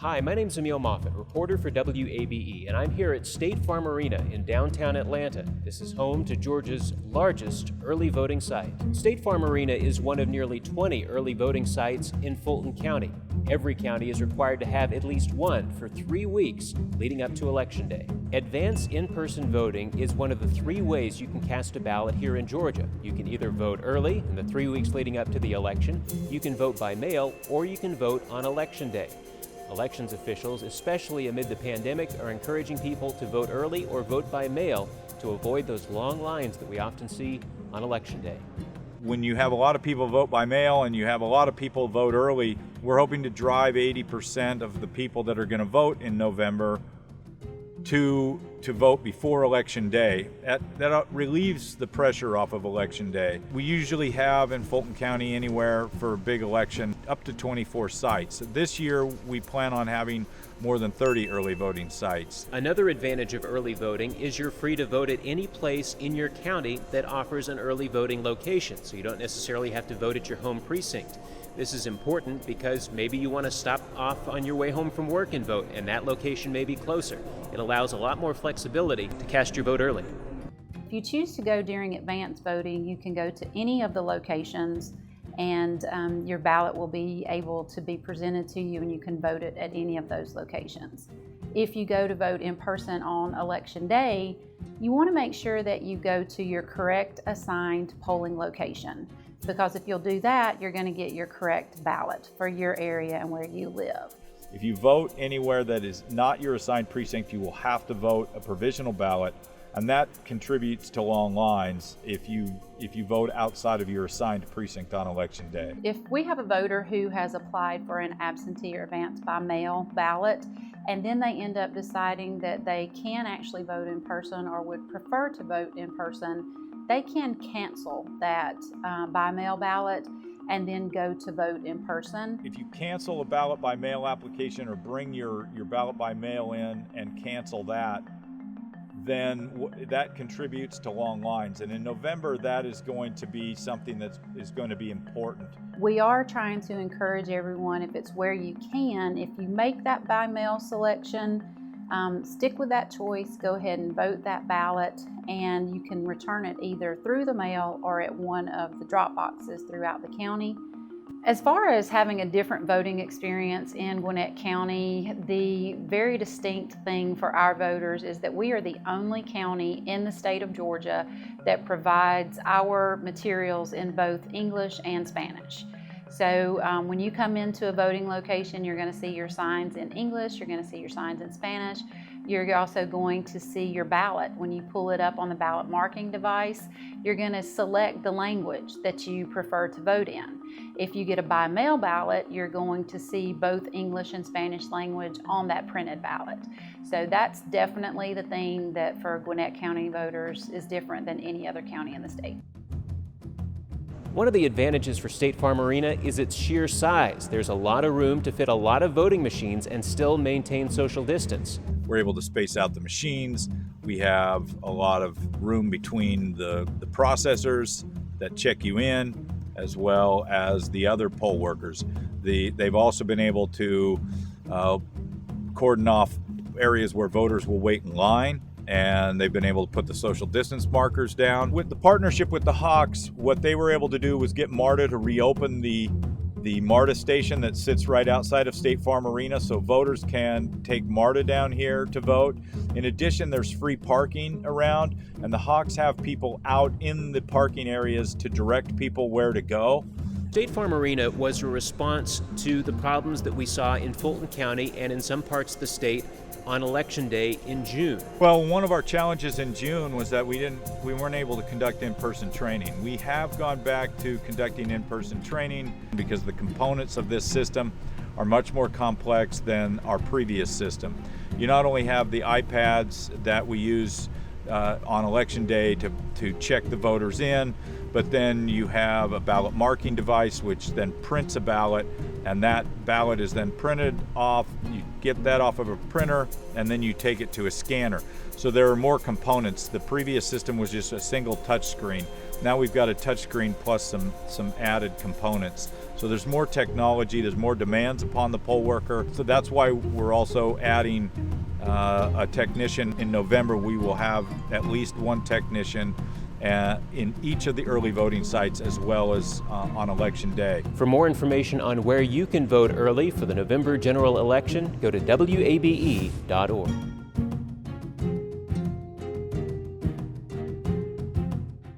Hi, my name's Emil Moffatt, reporter for WABE, and I'm here at State Farm Arena in downtown Atlanta. This is home to Georgia's largest early voting site. State Farm Arena is one of nearly 20 early voting sites in Fulton County. Every county is required to have at least one for 3 weeks leading up to Election Day. Advance in-person voting is one of the 3 ways you can cast a ballot here in Georgia. You can either vote early in the 3 weeks leading up to the election, you can vote by mail, or you can vote on Election Day. Elections officials, especially amid the pandemic, are encouraging people to vote early or vote by mail to avoid those long lines that we often see on Election Day. When you have a lot of people vote by mail and you have a lot of people vote early, we're hoping to drive 80% of the people that are going to vote in November to vote before Election Day. That relieves the pressure off of Election Day. We usually have in Fulton County anywhere for a big election up to 24 sites. This year we plan on having more than 30 early voting sites. Another advantage of early voting is you're free to vote at any place in your county that offers an early voting location, so you don't necessarily have to vote at your home precinct. This is important because maybe you want to stop off on your way home from work and vote, and that location may be closer. It allows a lot more flexibility to cast your vote early. If you choose to go during advance voting, you can go to any of the locations and your ballot will be able to be presented to you and you can vote it at any of those locations. If you go to vote in person on Election Day, you want to make sure that you go to your correct assigned polling location, because if you'll do that, you're going to get your correct ballot for your area and where you live. If you vote anywhere that is not your assigned precinct, you will have to vote a provisional ballot, and that contributes to long lines if you vote outside of your assigned precinct on Election Day. If we have a voter who has applied for an absentee or advance by mail ballot, and then they end up deciding that they can actually vote in person or would prefer to vote in person, they can cancel that by mail ballot and then go to vote in person. If you cancel a ballot by mail application or bring your ballot by mail in and cancel that, then that contributes to long lines. And in November, that is going to be something that is going to be important. We are trying to encourage everyone, if it's where you can, if you make that by mail selection, stick with that choice, go ahead and vote that ballot, and you can return it either through the mail or at one of the drop boxes throughout the county. As far as having a different voting experience in Gwinnett County, the very distinct thing for our voters is that we are the only county in the state of Georgia that provides our materials in both English and Spanish. So when you come into a voting location, you're going to see your signs in English, you're going to see your signs in Spanish. You're also going to see your ballot. When you pull it up on the ballot marking device, you're going to select the language that you prefer to vote in. If you get a by mail ballot, you're going to see both English and Spanish language on that printed ballot. So that's definitely the thing that for Gwinnett County voters is different than any other county in the state. One of the advantages for State Farm Arena is its sheer size. There's a lot of room to fit a lot of voting machines and still maintain social distance. We're able to space out the machines. We have a lot of room between the processors that check you in, as well as the other poll workers. They've also been able to cordon off areas where voters will wait in line, and they've been able to put the social distance markers down. With the partnership with the Hawks, what they were able to do was get MARTA to reopen the MARTA station that sits right outside of State Farm Arena, so voters can take MARTA down here to vote. In addition, there's free parking around, and the Hawks have people out in the parking areas to direct people where to go. State Farm Arena was a response to the problems that we saw in Fulton County and in some parts of the state on Election Day in June. Well, one of our challenges in June was that we weren't able to conduct in-person training. We have gone back to conducting in-person training because the components of this system are much more complex than our previous system. You not only have the iPads that we use on Election Day to check the voters in, but then you have a ballot marking device which then prints a ballot, and that ballot is then printed off. You get that off of a printer and then you take it to a scanner. So there are more components. The previous system was just a single touch screen. Now we've got a touchscreen plus some added components. So there's more technology, there's more demands upon the poll worker. So that's why we're also adding a technician. In November, we will have at least one technician in each of the early voting sites, as well as on election day. For more information on where you can vote early for the November general election, go to wabe.org.